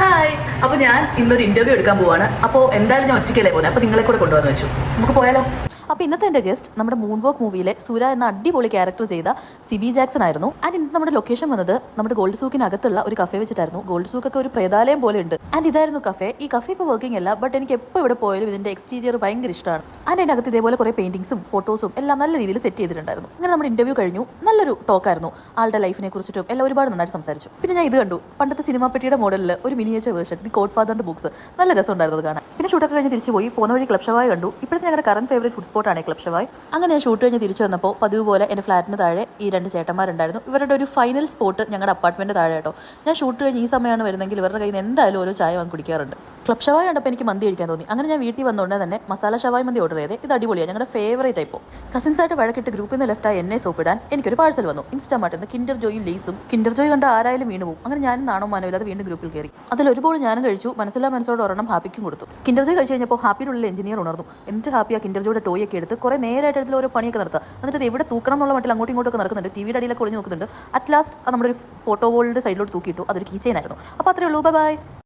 Hi. അപ്പോൾ ഞാൻ ഇന്നൊരു ഇന്റർവ്യൂ എടുക്കാൻ പോവാണ്. അപ്പോൾ എന്തായാലും ഞാൻ ഒറ്റയ്ക്കല്ലേ പോകുന്നത്, അപ്പോൾ നിങ്ങളെ കൂടെ കൊണ്ടുവന്ന് വെച്ചു. നമുക്ക് പോയാലോ? അപ്പോൾ ഇന്നത്തെ എൻ്റെ ഗസ്റ്റ് നമ്മുടെ മൂൺ വോക്ക് മൂവിയിലെ സുര എന്ന അടിപൊളി ക്യാരക്ടർ ചെയ്ത സിബി ജാക്സൺ ആയിരുന്നു. ആൻഡ് ഇന്ന് നമ്മുടെ ലൊക്കേഷൻ വന്നത് നമ്മുടെ ഗോൾഡ് സൂക്കിനകത്തുള്ള ഒരു കഫേ വെച്ചിട്ടായിരുന്നു. ഗോൾഡ് സൂക്കൊക്കെ ഒരു പ്രേതാലയം പോലെ ഉണ്ട്. ആൻഡ് ഇതായിരുന്നു കഫേ. ഈ കഫേ ഇപ്പോൾ വർക്കിംഗ് അല്ല, ബട്ട് എനിക്ക് എപ്പോൾ ഇവിടെ പോയാലും ഇതിൻ്റെ എക്സ്റ്റീരിയർ ഭയങ്കര ഇഷ്ടമാണ്. ആൻഡ് അതിനകത്ത് ഇതേപോലെ കുറേ പെയിന്റിങ്സും ഫോട്ടോസും എല്ലാം നല്ല രീതിയിൽ സെറ്റ് ചെയ്തിട്ടുണ്ടായിരുന്നു. അങ്ങനെ നമ്മുടെ ഇന്റർവ്യൂ കഴിഞ്ഞു. നല്ലൊരു ടോക്കായിരുന്നു. ആളുടെ ലൈഫിനെ കുറിച്ചിട്ടും എല്ലാം ഒരുപാട് നന്നായിട്ട് സംസാരിച്ചു. പിന്നെ ഞാൻ ഇത് കണ്ടു, പണ്ടത്തെ സിനിമാ പെട്ടിയുടെ മോഡലിൽ ഒരു മിനിയേച്ചർ വേർഷൻ, ദി ഗോഡ് ഫാദറിന്റെ ബുക്സ്. നല്ല രസമുണ്ടായിരുന്നു കാണാൻ. പിന്നെ ഷൂട്ടൊക്കെ കഴിഞ്ഞ് തിരിച്ചു പോയി. പോകുന്ന വഴി ക്ലബ് ഷവായ് കണ്ടു. ഇപ്പോഴത്തെ ഞങ്ങളുടെ കറന്റ് ഫേവറേറ്റ് ഫുഡ് സ്പോട്ടാണ് ക്ലബ് ഷവായ്. അങ്ങനെ ഞാൻ ഷൂട്ട് കഴിഞ്ഞ് തിരിച്ചു വന്നപ്പോൾ പതിവ് പോലെ എൻ്റെ ഫ്ലാറ്റിന് താഴെ ഈ രണ്ട് ചേട്ടന്മാരുണ്ടായിരുന്നു. ഇവരുടെ ഒരു ഫൈനൽ സ്പോട്ട് ഞങ്ങളുടെ അപ്പാർട്ട്മെന്റ് താഴെ കേട്ടോ. ഞാൻ ഷൂട്ട് കഴിഞ്ഞ് ഈ സമയമാണ് വരുന്നതെങ്കിൽ ഇവരുടെ കയ്യിൽ നിന്ന് എന്തായാലും ഓരോ ചായ വാങ്ങി കുടിക്കാറുണ്ട്. ക്ലബ് ഷവായ് കണ്ടപ്പോൾ എനിക്ക് മന്തി കഴിക്കാൻ തോന്നി. അങ്ങനെ ഞാൻ വീട്ടിൽ വന്നുകൊണ്ട് തന്നെ മസാല ഷവായ് മന്തി ഓർഡർ ചെയ്തേ. ഇത് അടിപൊളിയാണ്, ഞങ്ങളുടെ ഫേവറേറ്റ് ആയിപ്പോൾ. കസിൻസായിട്ട് വഴക്കിട്ട് ഗ്രൂപ്പിൽ നിന്ന് ലെഫ്റ്റായി എന്നെ സോപ്പിടാൻ എനിക്കൊരു പാഴ്സൽ വന്നു. ഇൻസ്റ്റാമാർട്ടിൽ കിൻഡർ ജോയും ലേസും. കിൻഡർ ജോയ് കണ്ട ആരായാലും വീണ് പോകും. അങ്ങനെ ഞാനും നാണോ മാനോ വീണ്ടും ഗ്രൂപ്പിൽ കയറി. അതിലൊരു ബോൾ ഞാനും കഴിച്ചു. മനസ്സിലാ മനസ്സോട് ഒരെണ്ണം ഹാപ്പിക്കും കൊടുത്തു. കിൻഡർ ജോയ് കഴിച്ച് കഴിഞ്ഞപ്പോൾ ഹാപ്പിയുടെ ഉള്ളിൽ എഞ്ചിനീയർ ഉണർന്നു. എന്നിട്ട് ഹാപ്പിയാ കിൻഡർ ജോയുടെ ടോയ് ഒക്കെ എടുത്ത് കുറേ നേരായിട്ട് ഇതിൽ ഓരോ പണിയൊക്കെ നടത്തുക. എന്നിട്ട് എവിടെ തൂക്കണം എന്നുള്ള മട്ടിൽ അങ്ങോട്ടും ഇങ്ങോട്ടൊക്കെ നടക്കുന്നുണ്ട്. ടിവിയുടെ അടിയിലൊക്കെ ഒളിഞ്ഞ് നോക്കുന്നുണ്ട്. അറ്റ് ലാസ്റ്റ് നമ്മുടെ ഒരു ഫോട്ടോ വോളിന്റെ സൈഡിലോട്ട് തൂക്കിയിട്ടു. അതൊരു കീ ചെയിൻ ആയിരുന്നു. അപ്പോൾ അത്രേ ഉള്ളൂ. ബൈ.